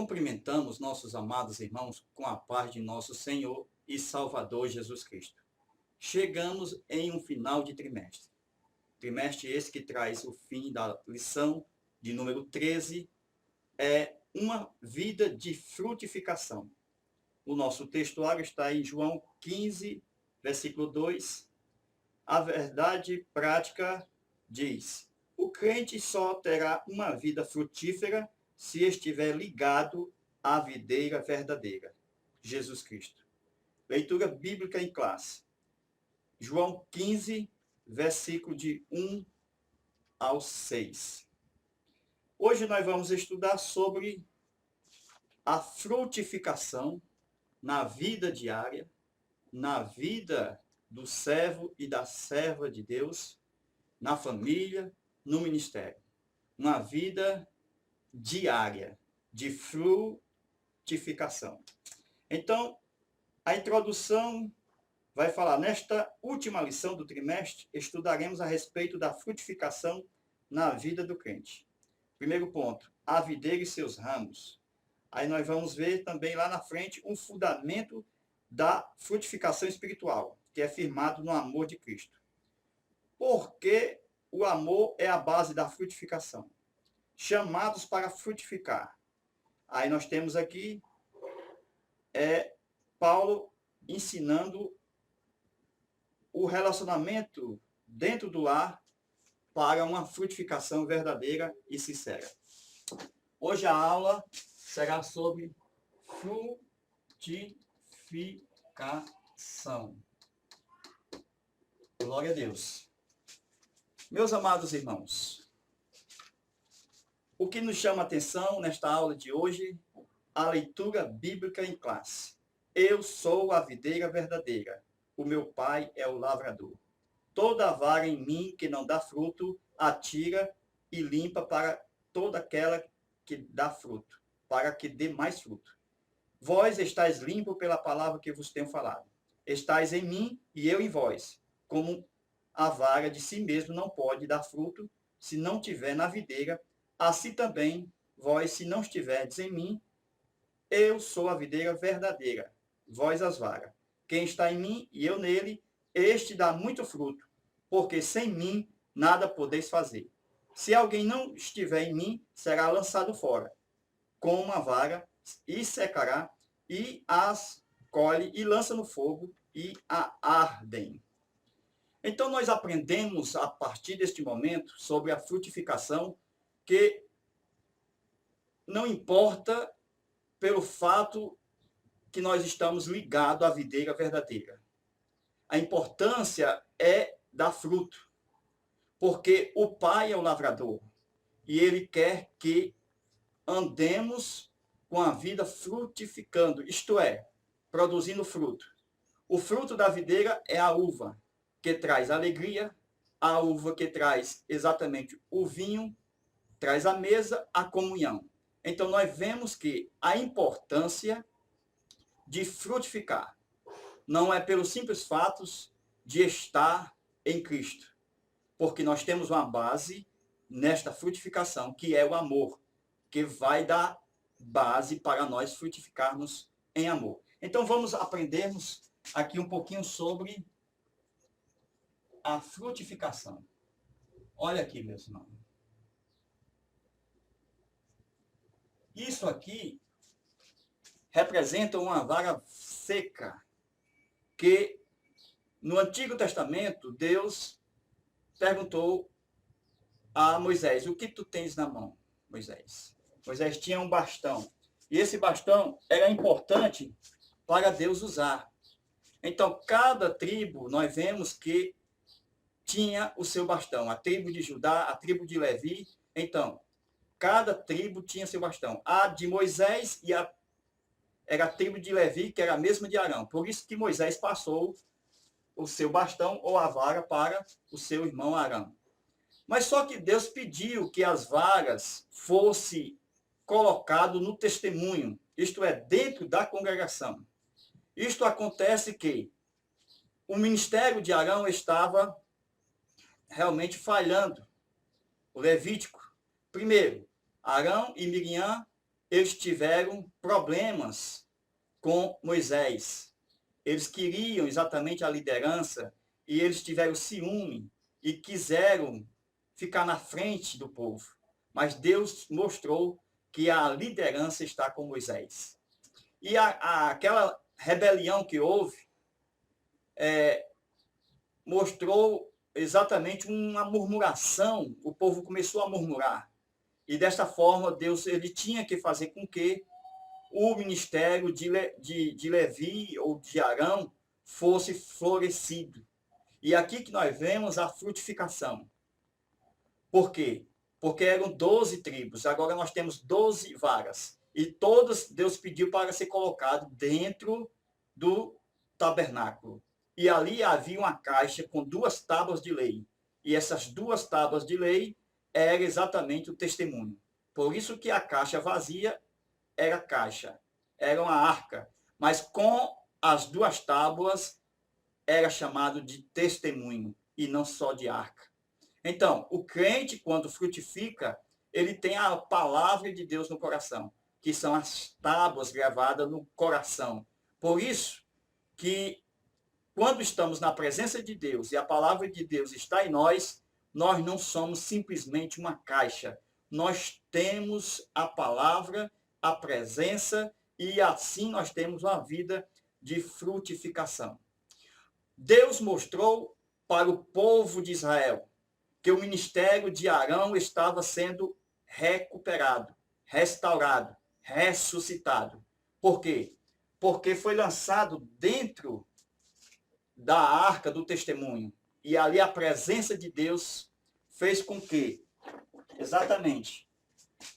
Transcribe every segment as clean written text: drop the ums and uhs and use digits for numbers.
Cumprimentamos nossos amados irmãos com a paz de nosso Senhor e Salvador Jesus Cristo. Chegamos em um final de trimestre. Trimestre esse que traz o fim da lição de número 13, é uma vida de frutificação. O nosso textuário está em João 15, versículo 2. A verdade prática diz: o crente só terá uma vida frutífera se estiver ligado à videira verdadeira, Jesus Cristo. Leitura bíblica em classe. João 15, versículo de 1 ao 6. Hoje nós vamos estudar sobre a frutificação na vida diária, na vida do servo e da serva de Deus, na família, no ministério. Uma vida diária de frutificação. Então, a introdução vai falar, nesta última lição do trimestre, estudaremos a respeito da frutificação na vida do crente. Primeiro ponto, a videira e seus ramos. Aí nós vamos ver também lá na frente um fundamento da frutificação espiritual, que é firmado no amor de Cristo. Porque o amor é a base da frutificação. Chamados para frutificar. Aí nós temos aqui Paulo ensinando o relacionamento dentro do lar para uma frutificação verdadeira e sincera. Hoje a aula será sobre frutificação. Glória a Deus. Meus amados irmãos, o que nos chama a atenção nesta aula de hoje, a leitura bíblica em classe. Eu sou a videira verdadeira, o meu pai é o lavrador. Toda vara em mim que não dá fruto, atira e limpa para toda aquela que dá fruto, para que dê mais fruto. Vós estáis limpo pela palavra que vos tenho falado. Estáis em mim e eu em vós. Como a vara de si mesmo não pode dar fruto, se não tiver na videira, assim também, vós, se não estiverdes em mim, eu sou a videira verdadeira, vós as varas. Quem está em mim e eu nele, este dá muito fruto, porque sem mim nada podeis fazer. Se alguém não estiver em mim, será lançado fora, com uma vara, e secará, e as colhe e lança no fogo, e a ardem. Então nós aprendemos, a partir deste momento, sobre a frutificação, que não importa pelo fato que nós estamos ligados à videira verdadeira. A importância é dar fruto, porque o Pai é o lavrador e Ele quer que andemos com a vida frutificando, isto é, produzindo fruto. O fruto da videira é a uva, que traz alegria, a uva que traz exatamente o vinho, traz à mesa a comunhão. Então, nós vemos que a importância de frutificar não é pelos simples fatos de estar em Cristo, porque nós temos uma base nesta frutificação, que é o amor, que vai dar base para nós frutificarmos em amor. Então, vamos aprendermos aqui um pouquinho sobre a frutificação. Olha aqui, meus irmãos. Isso aqui representa uma vara seca que no Antigo Testamento Deus perguntou a Moisés: o que tu tens na mão, Moisés? Moisés tinha um bastão e esse bastão era importante para Deus usar. Então cada tribo nós vemos que tinha o seu bastão, a tribo de Judá, a tribo de Levi. Então cada tribo tinha seu bastão. A de Moisés era a tribo de Levi, que era a mesma de Arão. Por isso que Moisés passou o seu bastão ou a vara para o seu irmão Arão. Mas só que Deus pediu que as varas fossem colocadas no testemunho, isto é, dentro da congregação. Isto acontece que o ministério de Arão estava realmente falhando. O Levítico. Primeiro, Arão e Miriam eles tiveram problemas com Moisés. Eles queriam exatamente a liderança e eles tiveram ciúme e quiseram ficar na frente do povo. Mas Deus mostrou que a liderança está com Moisés. E aquela rebelião que houve mostrou exatamente uma murmuração. O povo começou a murmurar. E desta forma, Deus ele tinha que fazer com que o ministério de Levi ou de Arão fosse florescido. E aqui que nós vemos a frutificação. Por quê? Porque eram 12 tribos, agora nós temos 12 varas. E todas Deus pediu para ser colocado dentro do tabernáculo. E ali havia uma caixa com 2 tábuas de lei. E essas 2 tábuas de lei eram exatamente o testemunho. Por isso que a caixa vazia era caixa, era uma arca. Mas com as 2 tábuas era chamado de testemunho e não só de arca. Então, o crente, quando frutifica, ele tem a palavra de Deus no coração, que são as tábuas gravadas no coração. Por isso que, quando estamos na presença de Deus e a palavra de Deus está em nós, nós não somos simplesmente uma caixa. Nós temos a palavra, a presença, e assim nós temos uma vida de frutificação. Deus mostrou para o povo de Israel que o ministério de Arão estava sendo recuperado, restaurado, ressuscitado. Por quê? Porque foi lançado dentro da arca do testemunho. E ali a presença de Deus fez com que, exatamente,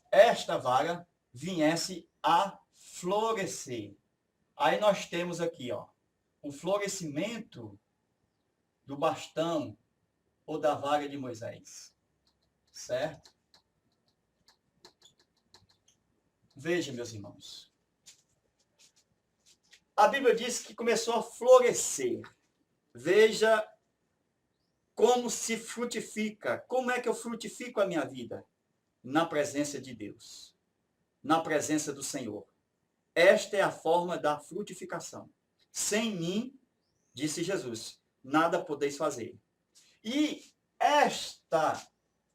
esta vara viesse a florescer. Aí nós temos aqui, ó, o florescimento do bastão ou da vara de Moisés. Certo? Veja, meus irmãos. A Bíblia diz que começou a florescer. Veja como se frutifica. Como é que eu frutifico a minha vida? Na presença de Deus. Na presença do Senhor. Esta é a forma da frutificação. Sem mim, disse Jesus, nada podeis fazer. E esta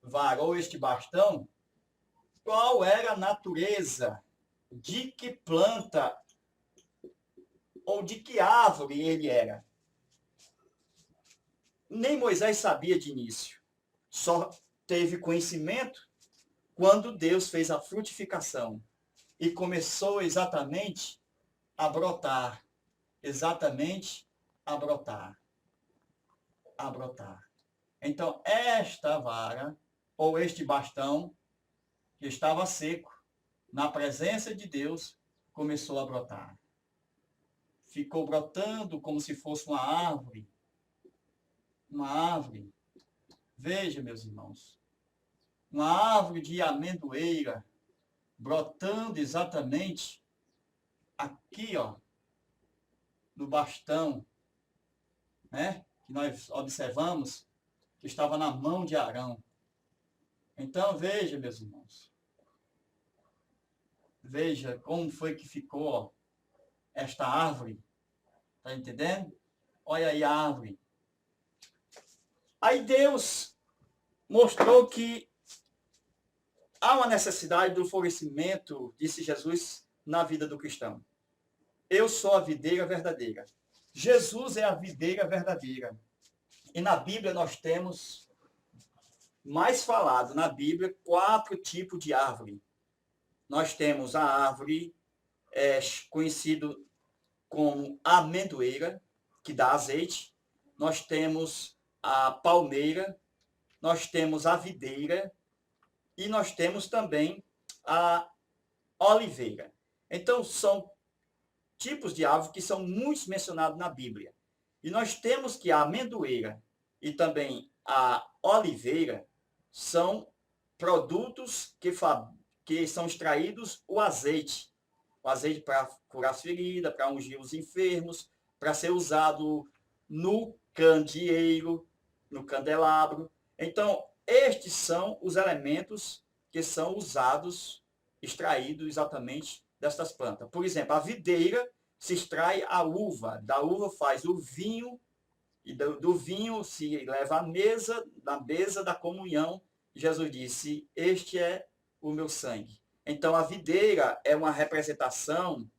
vara ou este bastão, qual era a natureza? De que planta ou de que árvore ele era? Nem Moisés sabia de início. Só teve conhecimento quando Deus fez a frutificação e começou exatamente a brotar. Exatamente a brotar. A brotar. Então, esta vara, ou este bastão, que estava seco, na presença de Deus, começou a brotar. Ficou brotando como se fosse uma árvore. Uma árvore. Veja, meus irmãos. Uma árvore de amendoeira, brotando exatamente aqui, ó, no bastão, né? Que nós observamos que estava na mão de Arão. Então, veja, meus irmãos. Veja como foi que ficou, ó, esta árvore. Está entendendo? Olha aí a árvore. Aí Deus mostrou que há uma necessidade do florescimento, disse Jesus, na vida do cristão. Eu sou a videira verdadeira. Jesus é a videira verdadeira. E na Bíblia nós temos, mais falado na Bíblia, 4 tipos de árvore. Nós temos a árvore conhecida como amendoeira, que dá azeite. Nós temos a palmeira, nós temos a videira e nós temos também a oliveira. Então, são tipos de árvore que são muito mencionados na Bíblia. E nós temos que a amendoeira e também a oliveira são produtos que são extraídos o azeite. O azeite para curar as feridas, para ungir os enfermos, para ser usado no candeeiro, no candelabro. Então, estes são os elementos que são usados extraído exatamente destas plantas. Por exemplo, a videira se extrai a uva, da uva faz o vinho, e do vinho se leva à mesa, na mesa da comunhão. Jesus disse, este é o meu sangue. Então, a videira é uma representação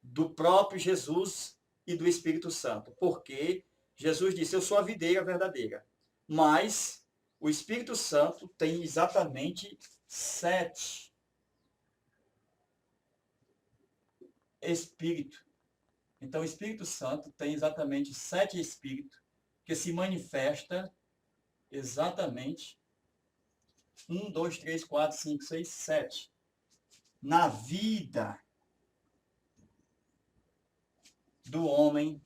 do próprio Jesus e do Espírito Santo, porque Jesus disse, eu sou a videira verdadeira, mas o Espírito Santo tem exatamente 7 espíritos. Então, o Espírito Santo tem exatamente 7 espíritos que se manifesta exatamente 1, 2, 3, 4, 5, 6, 7 na vida do homem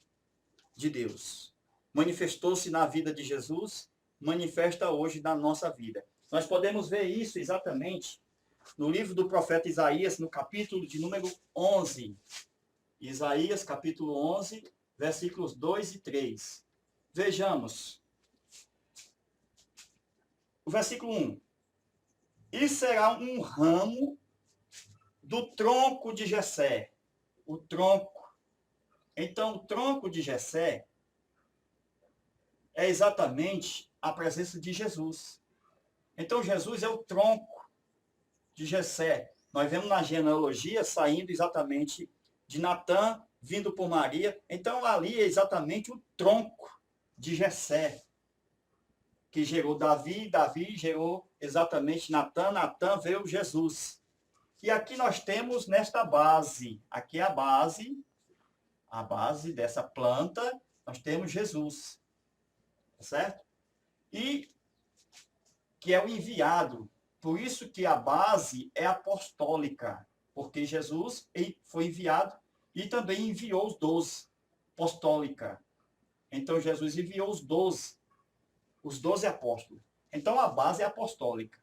de Deus. Manifestou-se na vida de Jesus, manifesta hoje na nossa vida. Nós podemos ver isso exatamente no livro do profeta Isaías, no capítulo de número 11. Isaías, capítulo 11, versículos 2 e 3. Vejamos. O versículo 1. E será um ramo do tronco de Jessé. O tronco. Então, o tronco de Jessé é exatamente a presença de Jesus. Então, Jesus é o tronco de Jessé. Nós vemos na genealogia saindo exatamente de Natã, vindo por Maria. Então, ali é exatamente o tronco de Jessé, que gerou Davi, Davi gerou exatamente Natã, Natã veio Jesus. E aqui nós temos nesta base, aqui é a base dessa planta, nós temos Jesus, certo? E que é o enviado. Por isso que a base é apostólica, porque Jesus foi enviado e também enviou os 12, apostólica. Então Jesus enviou os 12 apóstolos. Então a base é apostólica.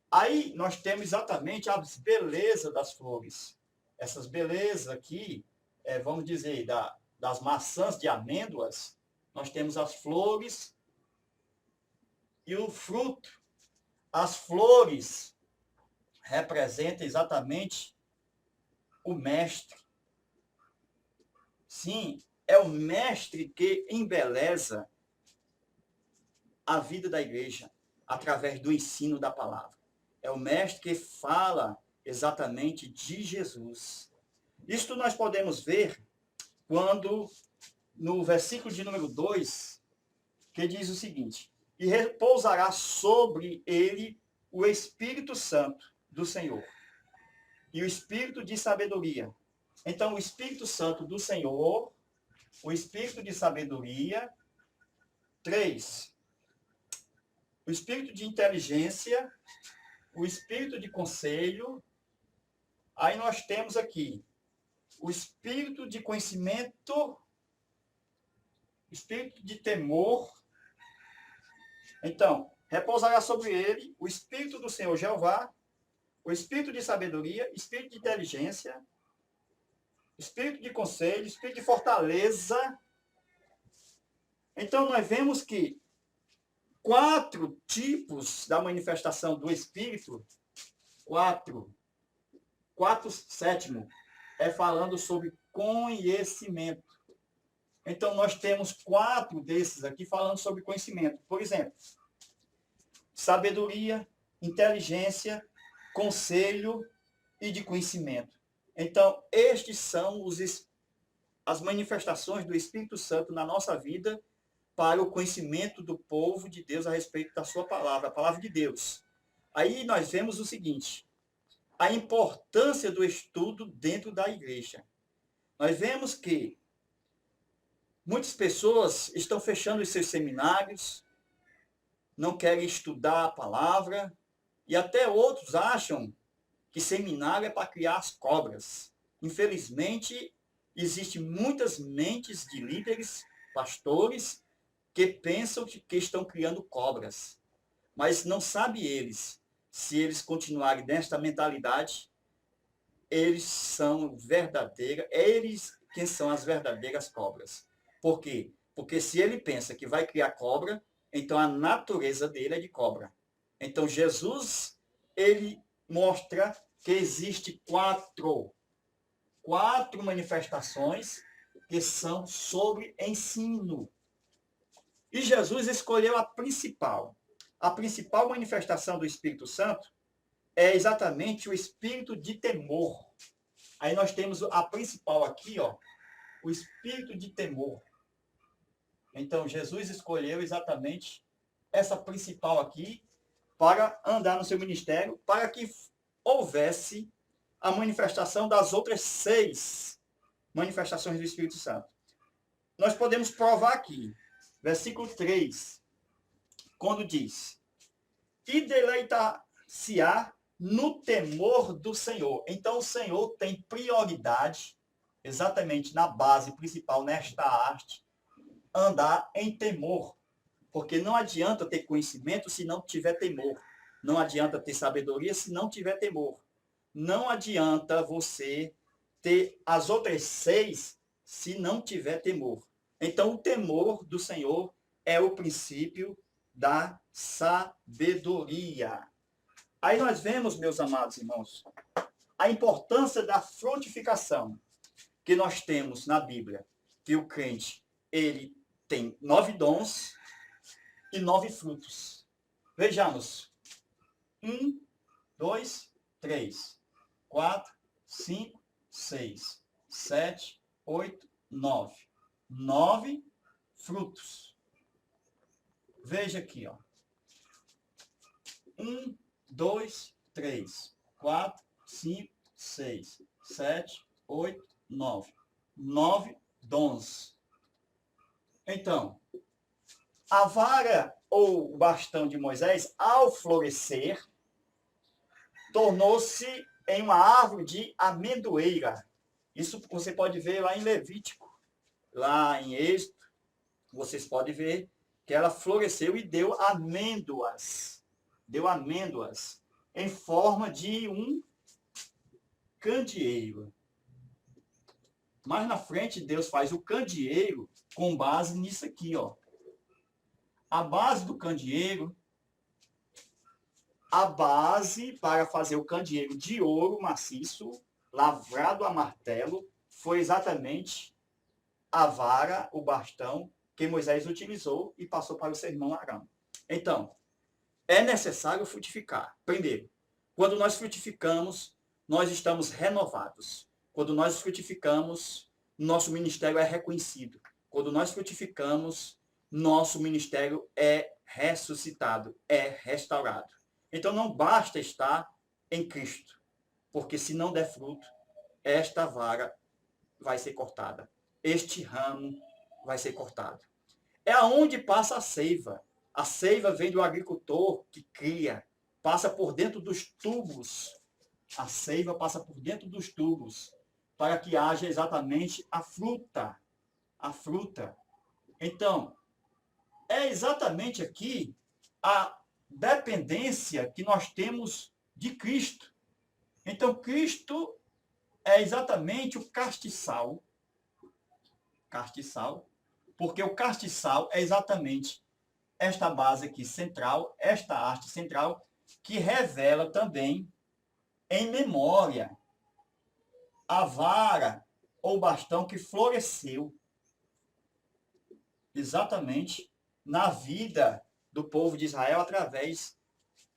Aí nós temos exatamente as belezas das flores. Essas belezas aqui, vamos dizer, das maçãs de amêndoas, nós temos as flores e o fruto. As flores representam exatamente o mestre. Sim, é o mestre que embeleza a vida da igreja através do ensino da palavra. É o mestre que fala exatamente de Jesus. Isto nós podemos ver quando, no versículo de número 2, que diz o seguinte, e repousará sobre ele o Espírito Santo do Senhor e o Espírito de sabedoria. Então, o Espírito Santo do Senhor, o Espírito de sabedoria. 3, o Espírito de inteligência, o Espírito de conselho. Aí nós temos aqui o Espírito de conhecimento, o Espírito de temor. Então, repousará sobre ele o Espírito do Senhor Jeová, o Espírito de sabedoria, Espírito de inteligência, Espírito de conselho, Espírito de fortaleza. Então, nós vemos que 4 tipos da manifestação do Espírito, 4, sétimo, é falando sobre conhecimento. Então, nós temos 4 desses aqui falando sobre conhecimento. Por exemplo, sabedoria, inteligência, conselho e de conhecimento. Então, estes são as manifestações do Espírito Santo na nossa vida para o conhecimento do povo de Deus a respeito da sua palavra, a palavra de Deus. Aí nós vemos o seguinte, a importância do estudo dentro da igreja. Nós vemos que muitas pessoas estão fechando os seus seminários, não querem estudar a palavra, e até outros acham que seminário é para criar as cobras. Infelizmente, existem muitas mentes de líderes, pastores, que pensam que estão criando cobras. Mas não sabem eles, se eles continuarem nesta mentalidade, eles são verdadeiras, eles quem são as verdadeiras cobras. Por quê? Porque se ele pensa que vai criar cobra, então a natureza dele é de cobra. Então Jesus, ele mostra que existe quatro manifestações que são sobre ensino. E Jesus escolheu a principal. A principal manifestação do Espírito Santo é exatamente o espírito de temor. Aí nós temos a principal aqui, ó, o espírito de temor. Então, Jesus escolheu exatamente essa principal aqui para andar no seu ministério, para que houvesse a manifestação das outras 6 manifestações do Espírito Santo. Nós podemos provar aqui, versículo 3, quando diz: e deleitar-se-á no temor do Senhor. Então, o Senhor tem prioridade, exatamente na base principal, nesta arte, andar em temor. Porque não adianta ter conhecimento se não tiver temor. Não adianta ter sabedoria se não tiver temor. Não adianta você ter as outras 6 se não tiver temor. Então, o temor do Senhor é o princípio da sabedoria. Aí nós vemos, meus amados irmãos, a importância da frutificação que nós temos na Bíblia. Que o crente, ele tem 9 dons e 9 frutos. Vejamos. 1, 2, 3, 4, 5, 6, 7, 8, 9. 9 frutos. Veja aqui, ó. 1, 2, 3, 4, 5, 6, 7, 8, 9. 9 dons. Então, a vara ou o bastão de Moisés, ao florescer, tornou-se em uma árvore de amendoeira. Isso você pode ver lá em Levítico. Lá em Êxodo, vocês podem ver que ela floresceu e deu amêndoas. Deu amêndoas em forma de um candeeiro. Mais na frente, Deus faz o candeeiro com base nisso aqui, ó. A base do candeeiro, a base para fazer o candeeiro de ouro maciço, lavrado a martelo, foi exatamente a vara, o bastão, que Moisés utilizou e passou para o seu irmão Arão. Então, é necessário frutificar. Primeiro, quando nós frutificamos, nós estamos renovados. Quando nós frutificamos, nosso ministério é reconhecido. Quando nós frutificamos, nosso ministério é ressuscitado, é restaurado. Então, não basta estar em Cristo, porque se não der fruto, esta vara vai ser cortada. Este ramo vai ser cortado. É aonde passa a seiva. A seiva vem do agricultor que cria, passa por dentro dos tubos. A seiva passa por dentro dos tubos, para que haja exatamente a fruta. A fruta. Então, é exatamente aqui a dependência que nós temos de Cristo. Então, Cristo é exatamente o castiçal. Castiçal. Porque o castiçal é exatamente esta base aqui central, esta haste central, que revela também em memória a vara ou bastão que floresceu exatamente na vida do povo de Israel através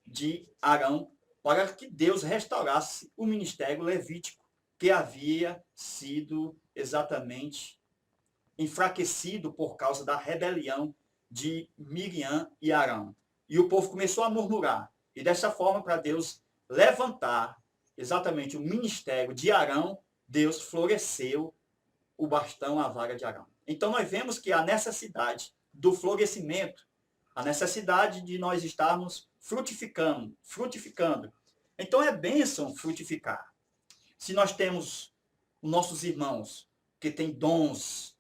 de Arão, para que Deus restaurasse o ministério levítico, que havia sido exatamente enfraquecido por causa da rebelião de Miriam e Arão. E o povo começou a murmurar. E dessa forma, para Deus levantar exatamente o ministério de Arão, Deus floresceu o bastão, a vara de Arão. Então nós vemos que a necessidade do florescimento, a necessidade de nós estarmos frutificando. Então é bênção frutificar. Se nós temos os nossos irmãos que têm dons,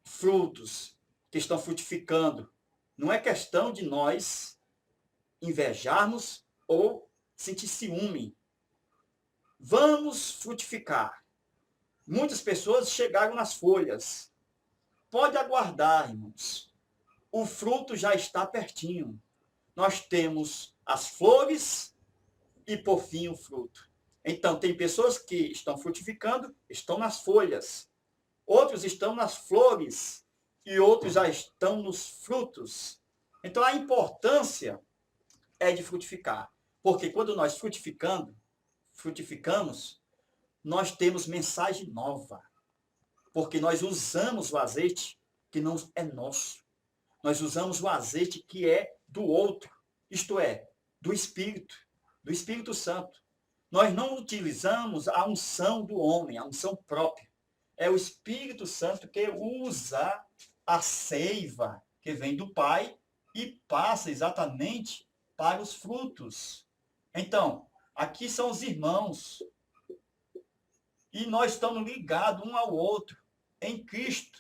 frutos, que estão frutificando, não é questão de nós invejarmos ou sentir ciúme. Vamos frutificar. Muitas pessoas chegaram nas folhas. Pode aguardar, irmãos. O fruto já está pertinho. Nós temos as flores e, por fim, o fruto. Então, tem pessoas que estão frutificando, estão nas folhas. Outros estão nas flores e outros já estão nos frutos. Então, a importância é de frutificar. Porque quando nós frutificamos, nós temos mensagem nova. Porque nós usamos o azeite que não é nosso. Nós usamos o azeite que é do outro, isto é, do Espírito Santo. Nós não utilizamos a unção do homem, a unção própria. É o Espírito Santo que usa a seiva que vem do Pai e passa exatamente para os frutos. Então, aqui são os irmãos. E nós estamos ligados um ao outro em Cristo,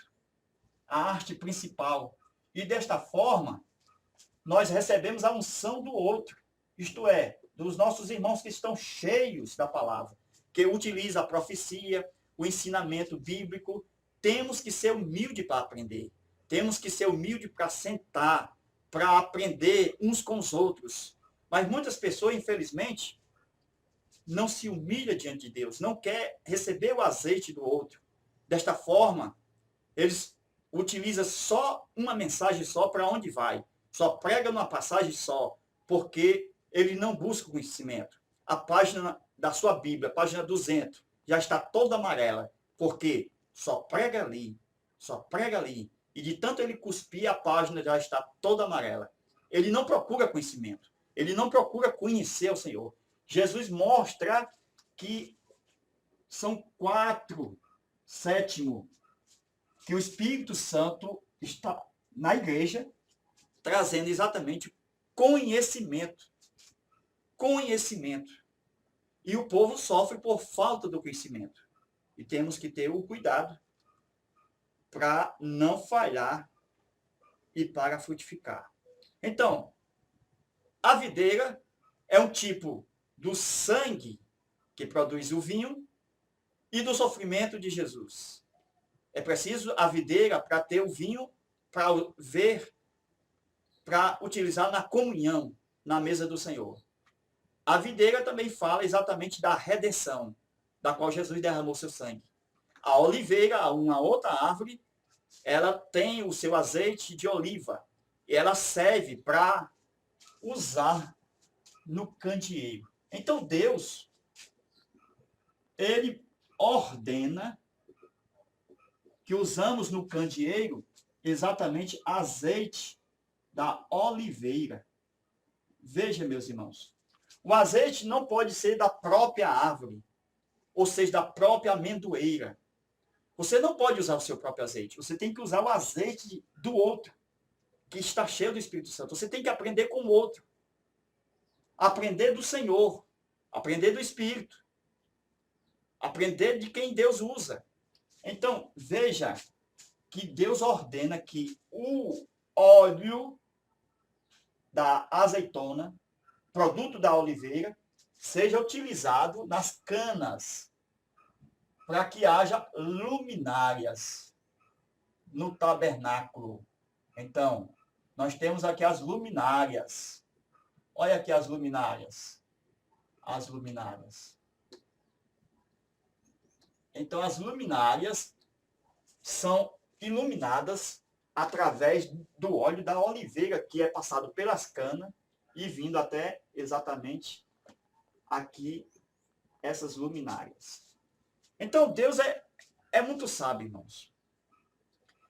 a arte principal. E desta forma, nós recebemos a unção do outro, isto é, dos nossos irmãos que estão cheios da palavra, que utiliza a profecia, o ensinamento bíblico. Temos que ser humilde para aprender. Temos que ser humilde para sentar, para aprender uns com os outros. Mas muitas pessoas, infelizmente, não se humilham diante de Deus, não quer receber o azeite do outro. Desta forma, eles utilizam só uma mensagem só para onde vai. Só prega numa passagem só, porque ele não busca conhecimento. A página da sua Bíblia, a página 200, já está toda amarela, porque só prega ali, só prega ali. E de tanto ele cuspir, a página já está toda amarela. Ele não procura conhecimento, ele não procura conhecer o Senhor. Jesus mostra que são 4, sétimo, que o Espírito Santo está na igreja, trazendo exatamente conhecimento. Conhecimento. E o povo sofre por falta do conhecimento. E temos que ter o cuidado para não falhar e para frutificar. Então, a videira é um tipo do sangue que produz o vinho e do sofrimento de Jesus. É preciso a videira para ter o vinho, para ver, para utilizar na comunhão, na mesa do Senhor. A videira também fala exatamente da redenção, da qual Jesus derramou seu sangue. A oliveira, uma outra árvore, ela tem o seu azeite de oliva. E ela serve para usar no candeeiro. Então Deus, ele ordena que usamos no candeeiro exatamente azeite da oliveira. Veja, meus irmãos, o azeite não pode ser da própria árvore, ou seja, da própria amendoeira. Você não pode usar o seu próprio azeite, você tem que usar o azeite do outro, que está cheio do Espírito Santo. Você tem que aprender com o outro. Aprender do Senhor, aprender do Espírito, aprender de quem Deus usa. Então, veja que Deus ordena que o óleo da azeitona, produto da oliveira, seja utilizado nas canas, para que haja luminárias no tabernáculo. Então, nós temos aqui as luminárias. Olha aqui as luminárias. As luminárias. Então, as luminárias são iluminadas através do óleo da oliveira, que é passado pelas canas e vindo até exatamente aqui essas luminárias. Então, Deus é muito sábio, irmãos.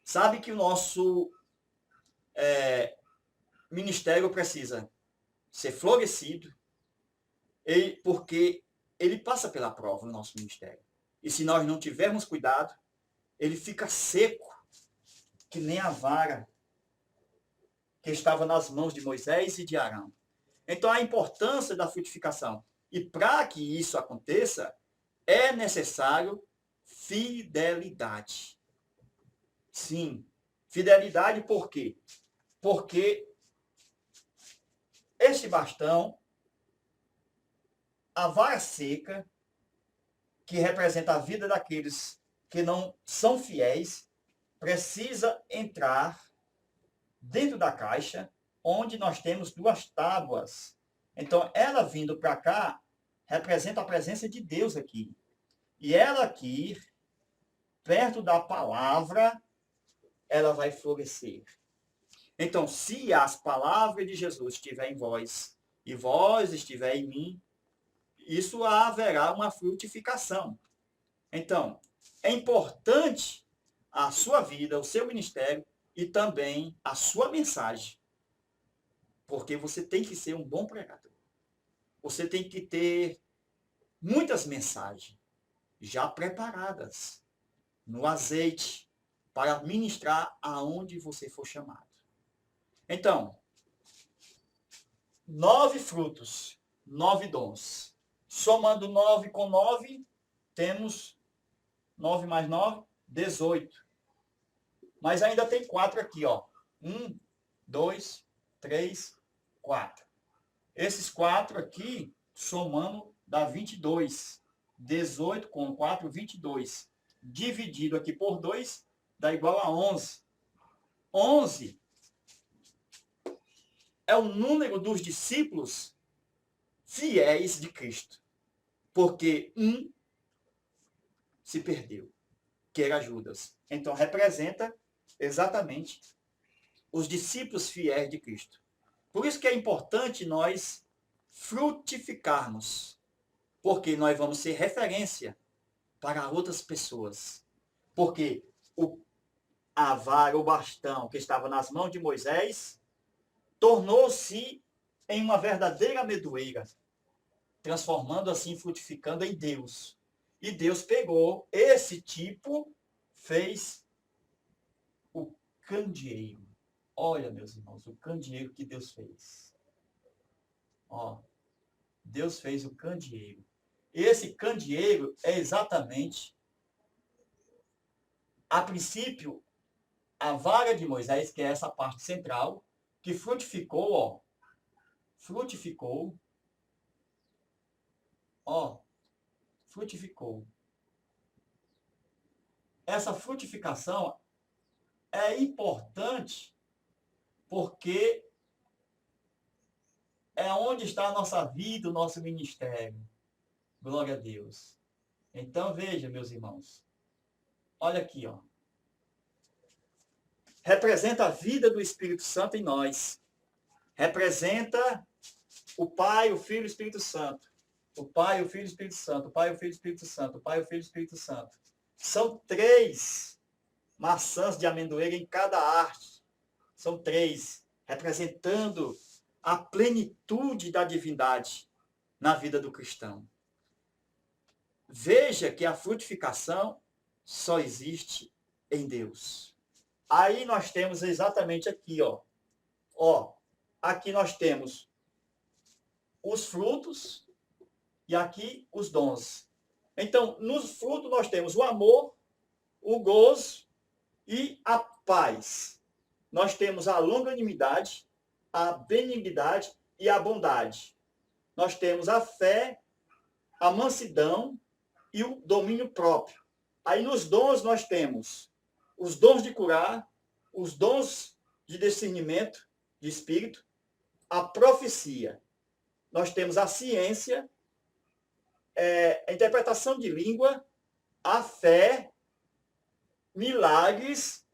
Sabe que o nosso ministério precisa ser florescido, porque ele passa pela prova, o nosso ministério. E se nós não tivermos cuidado, ele fica seco, que nem a vara que estava nas mãos de Moisés e de Arão. Então, a importância da frutificação. E para que isso aconteça, é necessário fidelidade. Sim, fidelidade por quê? Porque este bastão, a vara seca, que representa a vida daqueles que não são fiéis, precisa entrar dentro da caixa, onde nós temos 2 tábuas. Então, ela vindo para cá, representa a presença de Deus aqui. E ela aqui, perto da palavra, ela vai florescer. Então, se as palavras de Jesus estiverem em vós, e vós estiver em mim, isso haverá uma frutificação. Então, é importante a sua vida, o seu ministério e também a sua mensagem. Porque você tem que ser um bom pregador. Você tem que ter muitas mensagens já preparadas no azeite para ministrar aonde você for chamado. Então, 9 frutos, 9 dons. Somando 9 com 9, temos 9 mais 9, 18. Mas ainda tem 4 aqui, ó. 1, 2, 3, 4. Esses 4 aqui, somando, dá 22. 18 com 4, 22. Dividido aqui por 2, dá igual a 11. 11 é o número dos discípulos fiéis de Cristo. Porque um se perdeu, que era Judas. Então, representa exatamente os discípulos fiéis de Cristo. Por isso que é importante nós frutificarmos. Porque nós vamos ser referência para outras pessoas. Porque a vara, o bastão que estava nas mãos de Moisés, tornou-se em uma verdadeira amendoeira, transformando assim, frutificando em Deus. E Deus pegou esse tipo, fez o candeeiro. Olha, meus irmãos, o candeeiro que Deus fez. Ó, Deus fez o candeeiro. Esse candeeiro é exatamente, a princípio, a vara de Moisés, que é essa parte central, que frutificou, ó. Frutificou. Ó. Frutificou. Essa frutificação é importante porque é onde está a nossa vida, o nosso ministério. Glória a Deus. Então, veja, meus irmãos. Olha aqui, ó. Representa a vida do Espírito Santo em nós. Representa o Pai, o Filho e o Espírito Santo. O Pai, o Filho e o Espírito Santo. O Pai, o Filho e o Espírito Santo. O Pai, o Filho e o Espírito Santo. São 3 maçãs de amendoeira em cada arte. São 3, representando a plenitude da divindade na vida do cristão. Veja que a frutificação só existe em Deus. Aí nós temos exatamente aqui, ó. Ó, aqui nós temos os frutos e aqui os dons. Então, nos frutos nós temos o amor, o gozo e a paz. Nós temos a longanimidade, a benignidade e a bondade. Nós temos a fé, a mansidão e o domínio próprio. Aí nos dons nós temos os dons de curar, os dons de discernimento de espírito, a profecia. Nós temos a ciência, a interpretação de língua, a fé, milagres,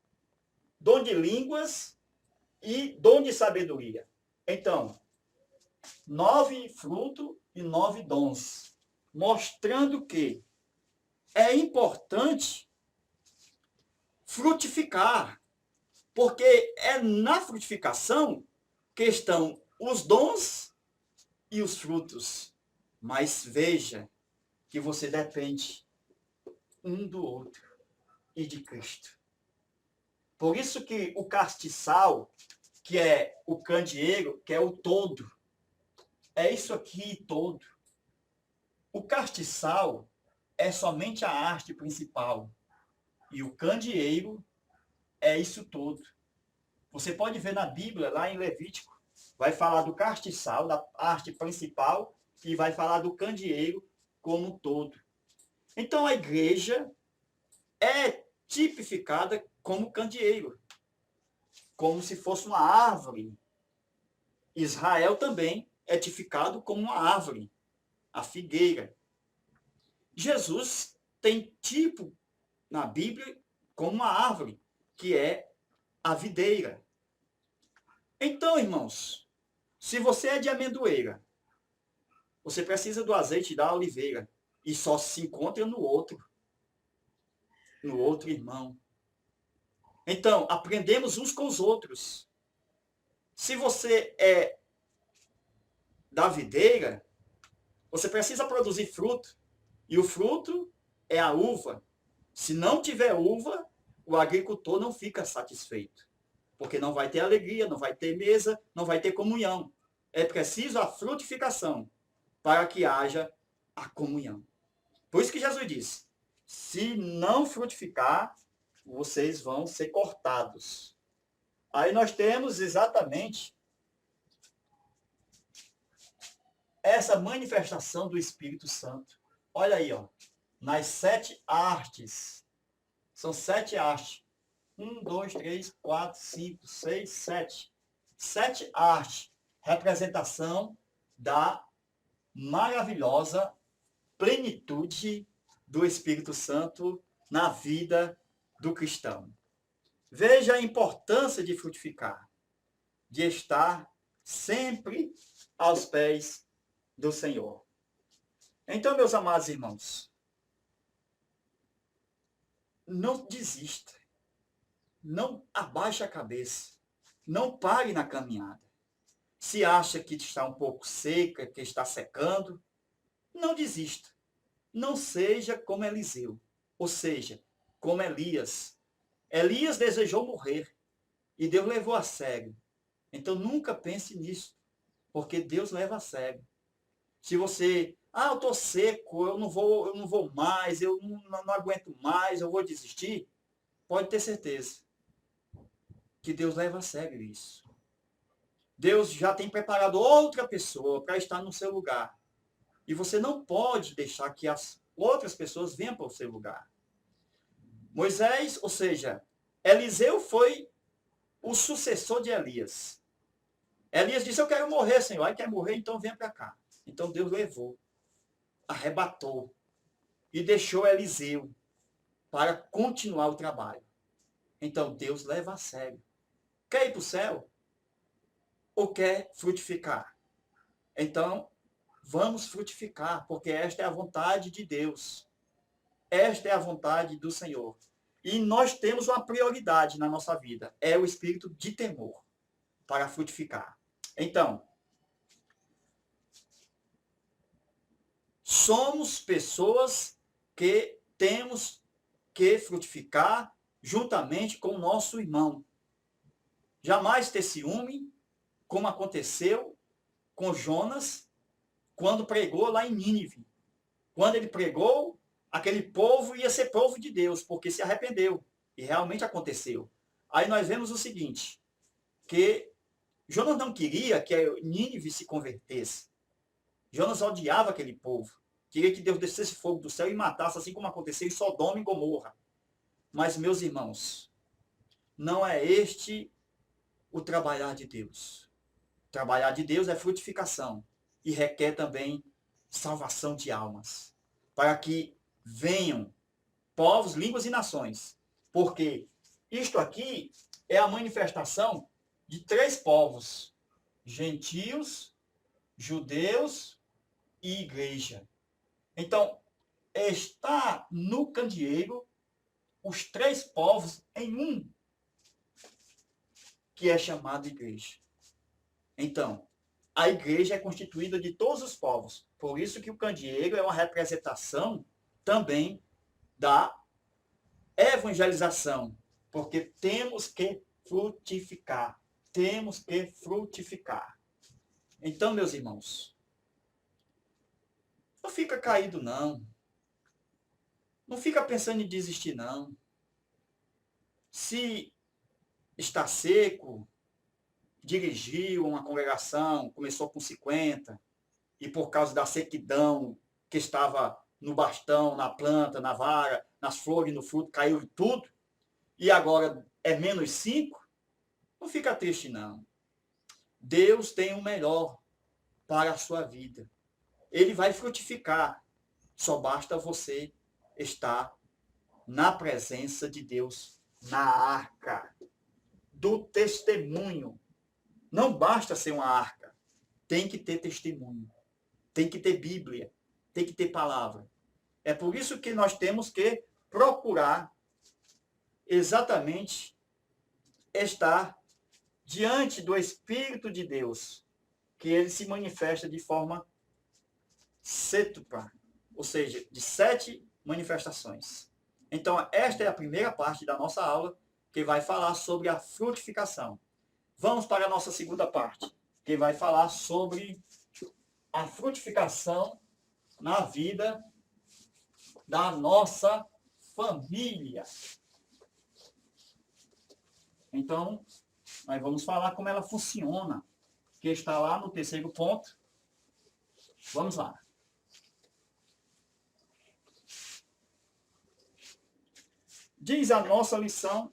dom de línguas e dom de sabedoria. Então, 9 frutos e 9 dons, mostrando que é importante frutificar, porque é na frutificação que estão os dons e os frutos. Mas veja que você depende um do outro e de Cristo. Por isso que o castiçal, que é o candeeiro, que é o todo, é isso aqui todo. O castiçal é somente a arte principal. E o candeeiro é isso todo. Você pode ver na Bíblia, lá em Levítico, vai falar do castiçal, da arte principal, e vai falar do candeeiro como um todo. Então a igreja é tipificada como candeeiro, como se fosse uma árvore. Israel também é tipificado como uma árvore. a figueira. Jesus tem tipo na Bíblia como uma árvore, que é a videira. Então, irmãos, se você é de amendoeira, você precisa do azeite da oliveira e só se encontra no outro irmão. Então, aprendemos uns com os outros. Se você é da videira, você precisa produzir fruto. E o fruto é a uva. Se não tiver uva, o agricultor não fica satisfeito. Porque não vai ter alegria, não vai ter mesa, não vai ter comunhão. É preciso a frutificação para que haja a comunhão. Por isso que Jesus disse, se não frutificar, vocês vão ser cortados. Aí nós temos exatamente essa manifestação do Espírito Santo. Olha aí, ó, nas 7 artes. São 7 artes. 1, 2, 3, 4, 5, 6, 7. 7 artes. Representação da maravilhosa plenitude do Espírito Santo na vida do cristão. Veja a importância de frutificar, de estar sempre aos pés do Senhor. Então, meus amados irmãos, não desista, não abaixe a cabeça, não pare na caminhada. Se acha que está um pouco seca, que está secando, não desista. Não seja como Eliseu, ou seja, como Elias. Elias desejou morrer e Deus levou a sério. Então nunca pense nisso, porque Deus leva a sério. Se você, eu estou seco, eu não vou mais, eu não aguento mais, eu vou desistir, pode ter certeza que Deus leva a sério isso. Deus já tem preparado outra pessoa para estar no seu lugar. E você não pode deixar que as outras pessoas venham para o seu lugar. Moisés, ou seja, Eliseu foi o sucessor de Elias. Elias disse, eu quero morrer, Senhor. Aí quer morrer, então vem para cá. Então Deus levou, arrebatou e deixou Eliseu para continuar o trabalho. Então Deus leva a sério. Quer ir para o céu? Ou quer frutificar? Então, vamos frutificar, porque esta é a vontade de Deus. Esta é a vontade do Senhor. E nós temos uma prioridade na nossa vida, é o espírito de temor para frutificar. Então, somos pessoas que temos que frutificar juntamente com o nosso irmão. Jamais ter ciúme, como aconteceu com Jonas, quando pregou lá em Nínive. Quando ele pregou, aquele povo ia ser povo de Deus, porque se arrependeu. E realmente aconteceu. Aí nós vemos o seguinte, que Jonas não queria que Nínive se convertesse. Jonas odiava aquele povo. Queria que Deus descesse fogo do céu e matasse, assim como aconteceu em Sodoma e Gomorra. Mas, meus irmãos, não é este o trabalhar de Deus. O trabalhar de Deus é frutificação. E requer também salvação de almas. Para que venham povos, línguas e nações. Porque isto aqui é a manifestação de 3 povos. Gentios, judeus e igreja. Então, está no candeeiro os 3 povos em um, que é chamado igreja. Então, a igreja é constituída de todos os povos. Por isso que o candeeiro é uma representação também da evangelização. Porque temos que frutificar. Temos que frutificar. Então, meus irmãos, não fica caído, não. Não fica pensando em desistir, não. Se está seco, dirigiu uma congregação, começou com 50, e por causa da sequidão que estava no bastão, na planta, na vara, nas flores, no fruto, caiu tudo, e agora é menos 5, não fica triste, não. Deus tem o melhor para a sua vida. ele vai frutificar. Só basta você estar na presença de Deus, na arca do testemunho. Não basta ser uma arca, tem que ter testemunho, tem que ter Bíblia, tem que ter palavra. É por isso que nós temos que procurar exatamente estar diante do Espírito de Deus, que ele se manifesta de forma sêtupla, ou seja, de 7 manifestações. Então, esta é a primeira parte da nossa aula, que vai falar sobre a frutificação. Vamos para a nossa segunda parte, que vai falar sobre a frutificação na vida da nossa família. Então, nós vamos falar como ela funciona, que está lá no terceiro ponto. Vamos lá. Diz a nossa lição,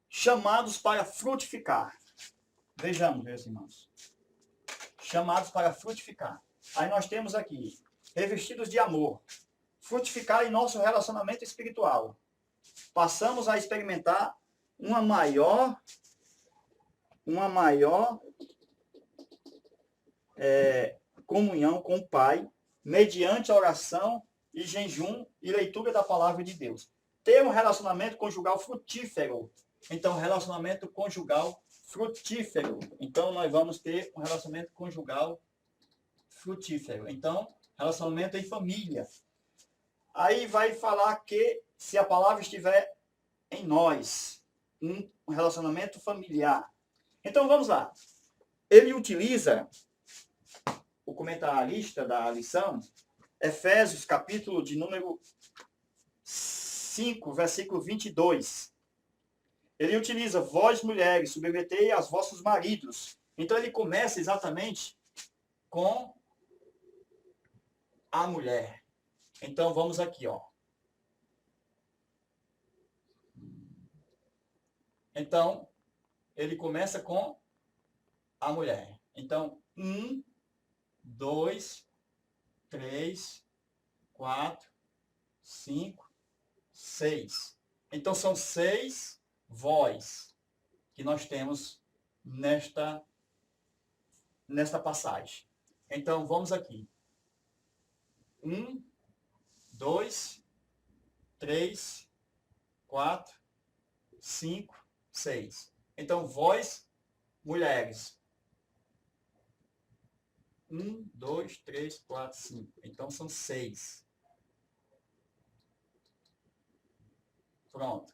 chamados para frutificar. Vejamos, meus irmãos. Chamados para frutificar. Aí nós temos aqui, revestidos de amor, frutificar em nosso relacionamento espiritual. Passamos a experimentar uma maior comunhão com o Pai, mediante a oração e jejum e leitura da palavra de Deus. Ter um relacionamento conjugal frutífero. Então, relacionamento conjugal frutífero. Então, nós vamos ter um relacionamento conjugal frutífero. Então, relacionamento em família. Aí vai falar que se a palavra estiver em nós, um relacionamento familiar. Então, vamos lá. Ele utiliza, o comentarista da lição, Efésios, capítulo de número 5, versículo 22. Ele utiliza, vós mulheres, submetei aos vossos maridos. Então, ele começa exatamente com a mulher. Então, vamos aqui, ó. Então, ele começa com a mulher. Então, 1, 2, 3, 4, 5, 6. Então, são 6 vós que nós temos nesta passagem. Então, vamos aqui. 1, 2, 3, 4, 5, 6. Então, vós, mulheres. 1, 2, 3, 4, 5. Então, são 6. Pronto.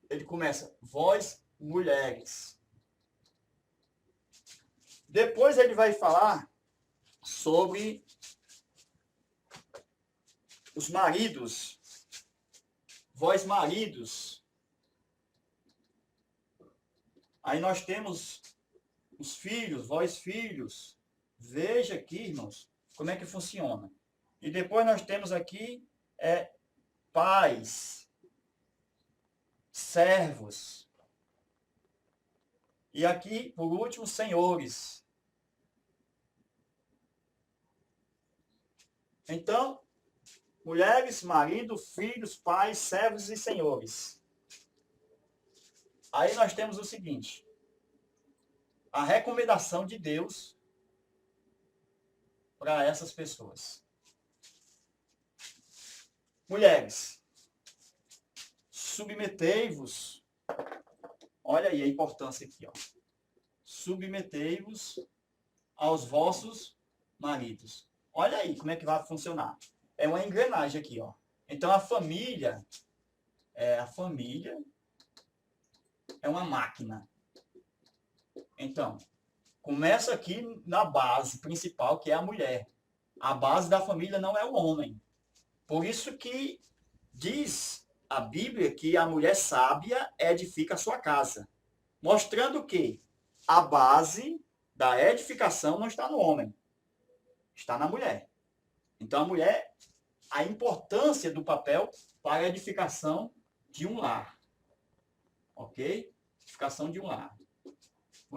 Ele começa, vós, mulheres. Depois ele vai falar sobre os maridos. Vós, maridos. Aí nós temos os filhos, vós, filhos. Veja aqui, irmãos, como é que funciona. E depois nós temos aqui pais, servos. E aqui, por último, senhores. Então, mulheres, marido, filhos, pais, servos e senhores. Aí nós temos o seguinte. A recomendação de Deus para essas pessoas. Mulheres, submetei-vos. Olha aí a importância aqui, ó. Submetei-vos aos vossos maridos. Olha aí como é que vai funcionar. É uma engrenagem aqui, ó. Então a família é uma máquina. Então, começa aqui na base principal, que é a mulher. A base da família não é o homem. Por isso que diz a Bíblia que a mulher sábia edifica a sua casa. Mostrando que a base da edificação não está no homem. Está na mulher. Então, a mulher, a importância do papel para a edificação de um lar. Ok? Edificação de um lar.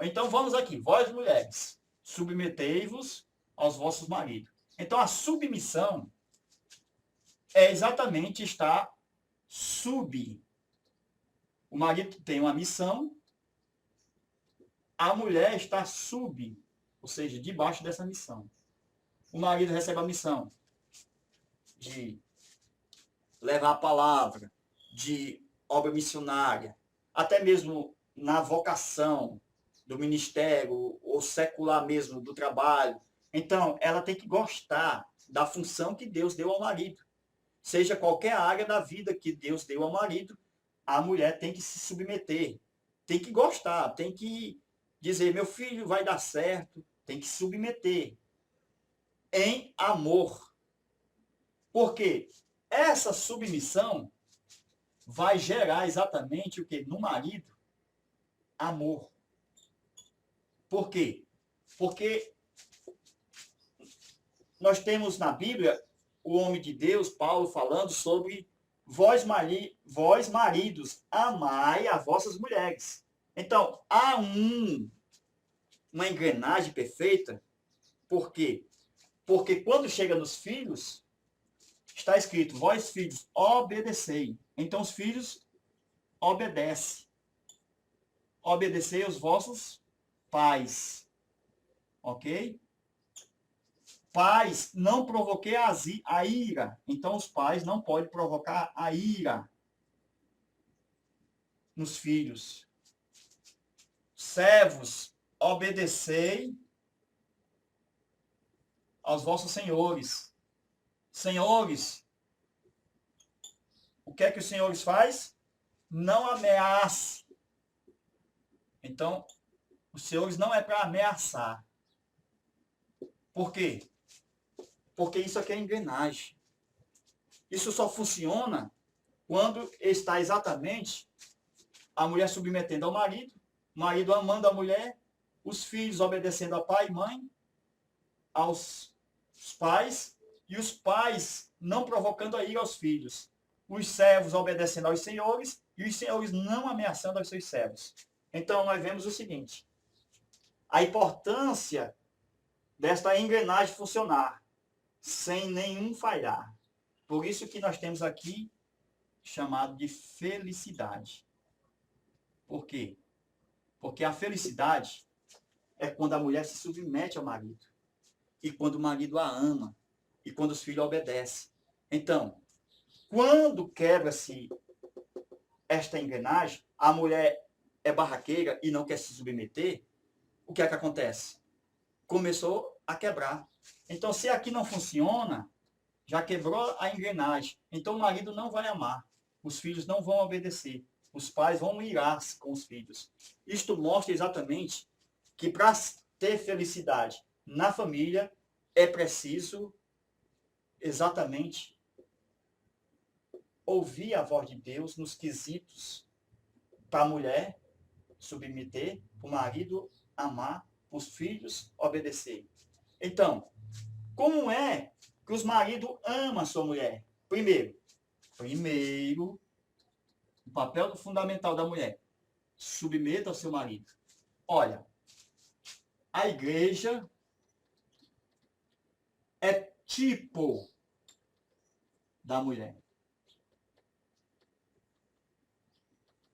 Então, vamos aqui. Vós, mulheres, submetei-vos aos vossos maridos. Então, a submissão é exatamente estar sub. O marido tem uma missão, a mulher está sub, ou seja, debaixo dessa missão. O marido recebe a missão de levar a palavra, de obra missionária, até mesmo na vocação do ministério, ou secular mesmo, do trabalho. Então, ela tem que gostar da função que Deus deu ao marido. Seja qualquer área da vida que Deus deu ao marido, a mulher tem que se submeter, tem que gostar, tem que dizer, meu filho vai dar certo, tem que se submeter em amor. Porque essa submissão vai gerar exatamente o que? No marido, amor. Por quê? Porque nós temos na Bíblia o homem de Deus, Paulo, falando sobre vós maridos, amai as vossas mulheres. Então, há uma engrenagem perfeita. Por quê? Porque quando chega nos filhos, está escrito, vós filhos, obedecei. Então, os filhos obedecem. Obedecei aos vossos pais. Ok? Pais, não provoquei a ira. Então, os pais não podem provocar a ira nos filhos. Servos, obedecei aos vossos senhores. Senhores, o que é que os senhores faz? Não ameace. Então, os senhores não é para ameaçar. Por quê? Porque isso aqui é engrenagem. Isso só funciona quando está exatamente a mulher submetendo ao marido, o marido amando a mulher, os filhos obedecendo a pai e mãe, aos pais, e os pais não provocando a ira aos filhos. Os servos obedecendo aos senhores, e os senhores não ameaçando aos seus servos. Então, nós vemos o seguinte, a importância desta engrenagem funcionar, sem nenhum falhar. Por isso que nós temos aqui chamado de felicidade. Por quê? Porque a felicidade é quando a mulher se submete ao marido. E quando o marido a ama. E quando os filhos obedecem. Então, quando quebra-se esta engrenagem, a mulher é barraqueira e não quer se submeter, o que é que acontece? Começou a quebrar. Então, se aqui não funciona, já quebrou a engrenagem. Então, o marido não vai amar. Os filhos não vão obedecer. Os pais vão irar-se com os filhos. Isto mostra exatamente que para ter felicidade na família é preciso exatamente ouvir a voz de Deus nos quesitos para a mulher submeter, para o marido amar, para os filhos obedecer. Então, como é que os maridos amam a sua mulher? Primeiro, o papel fundamental da mulher, submeta ao seu marido. Olha, a igreja é tipo da mulher.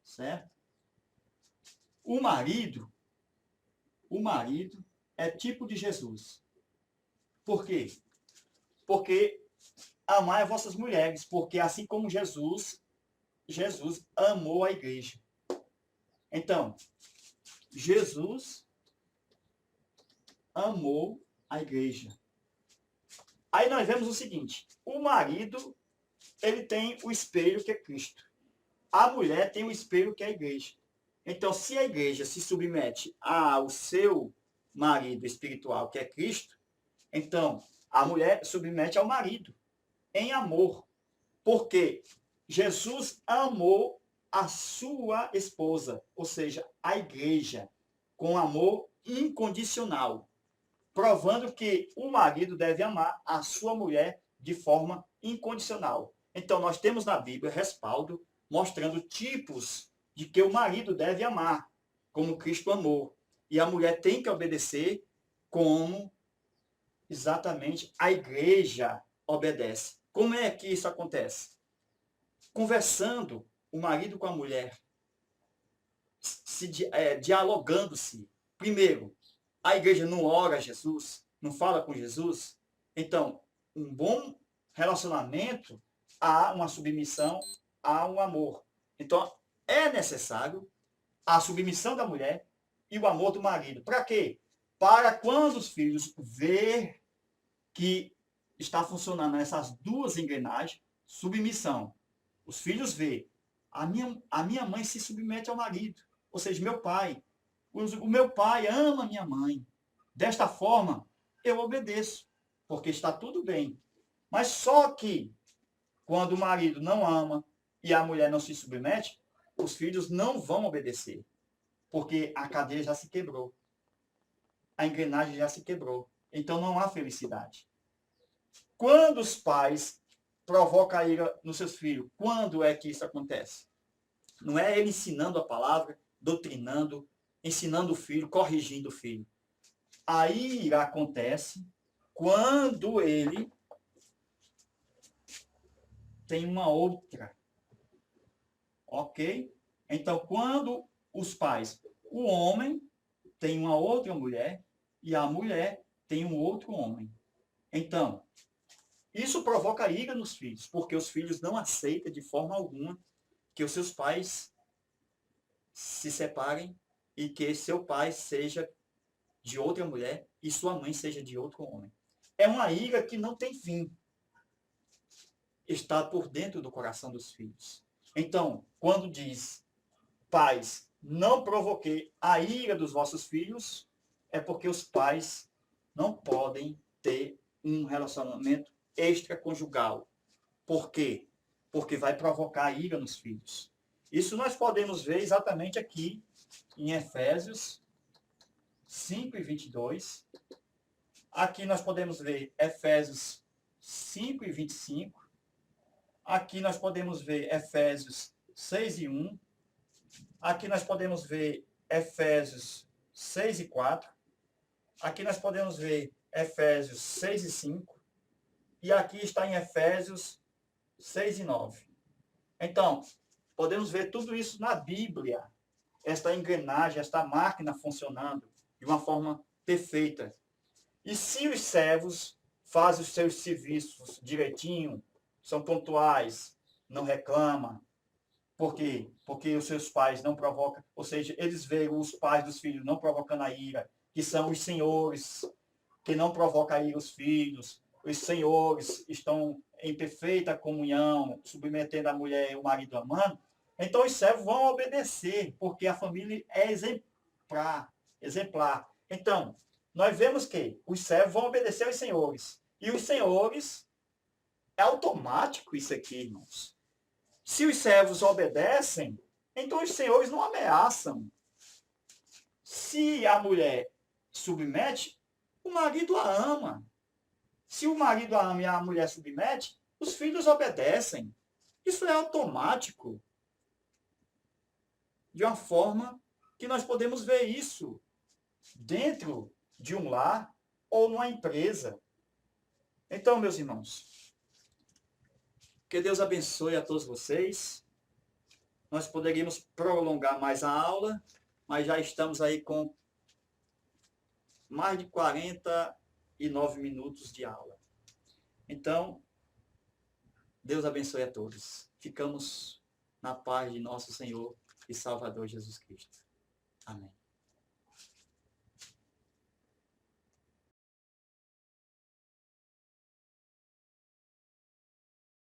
Certo? O marido é tipo de Jesus. Por quê? Porque amai as vossas mulheres, porque assim como Jesus amou a igreja. Então, Jesus amou a igreja. Aí nós vemos o seguinte, o marido, ele tem o espelho que é Cristo. A mulher tem o espelho que é a igreja. Então, se a igreja se submete ao seu marido espiritual, que é Cristo, então a mulher submete ao marido em amor. Porque Jesus amou a sua esposa, ou seja, a igreja, com amor incondicional, provando que o marido deve amar a sua mulher de forma incondicional. Então, nós temos na Bíblia respaldo mostrando tipos de que o marido deve amar, como Cristo amou. E a mulher tem que obedecer como exatamente a igreja obedece. Como é que isso acontece? Conversando o marido com a mulher, dialogando-se. Primeiro, a igreja não ora a Jesus, não fala com Jesus. Então, um bom relacionamento, há uma submissão, há um amor. Então, é necessário a submissão da mulher e o amor do marido. Para quê? Para quando os filhos ver que está funcionando essas duas engrenagens, submissão. Os filhos vê. A minha mãe se submete ao marido, ou seja, meu pai. O meu pai ama minha mãe. Desta forma, eu obedeço, porque está tudo bem. Mas só que, quando o marido não ama e a mulher não se submete, os filhos não vão obedecer, porque a cadeia já se quebrou. A engrenagem já se quebrou. Então não há felicidade. Quando os pais provocam a ira nos seus filhos, quando é que isso acontece? Não é ele ensinando a palavra, doutrinando, ensinando o filho, corrigindo o filho. A ira acontece quando ele tem uma outra. Ok? Então, quando os pais, o homem tem uma outra mulher e a mulher tem um outro homem. Então, isso provoca ira nos filhos, porque os filhos não aceitam de forma alguma que os seus pais se separem e que seu pai seja de outra mulher e sua mãe seja de outro homem. É uma ira que não tem fim. Está por dentro do coração dos filhos. Então, quando diz, pais, não provoquei a ira dos vossos filhos, é porque os pais não podem ter um relacionamento extraconjugal. Por quê? Porque vai provocar a ira nos filhos. Isso nós podemos ver exatamente aqui em Efésios 5:22. Aqui nós podemos ver Efésios 5:25. Aqui nós podemos ver Efésios 6:1. Aqui nós podemos ver Efésios 6:4. Aqui nós podemos ver Efésios 6:5. E aqui está em Efésios 6:9. Então, podemos ver tudo isso na Bíblia. Esta engrenagem, esta máquina funcionando de uma forma perfeita. E se os servos fazem os seus serviços direitinho, são pontuais, não reclamam, por quê? Porque os seus pais não provocam, ou seja, eles veem os pais dos filhos não provocando a ira, que são os senhores, que não provocam a ira os filhos, os senhores estão em perfeita comunhão, submetendo a mulher e o marido amando, então os servos vão obedecer, porque a família é exemplar. Então, nós vemos que os servos vão obedecer aos senhores. E os senhores, é automático isso aqui, irmãos. Se os servos obedecem, então os senhores não ameaçam. Se a mulher submete, o marido a ama. Se o marido a ama e a mulher submete, os filhos obedecem. Isso é automático. De uma forma que nós podemos ver isso dentro de um lar ou numa empresa. Então, meus irmãos, que Deus abençoe a todos vocês. Nós poderíamos prolongar mais a aula, mas já estamos aí com mais de 49 minutos de aula. Então, Deus abençoe a todos. Ficamos na paz de nosso Senhor e Salvador Jesus Cristo. Amém.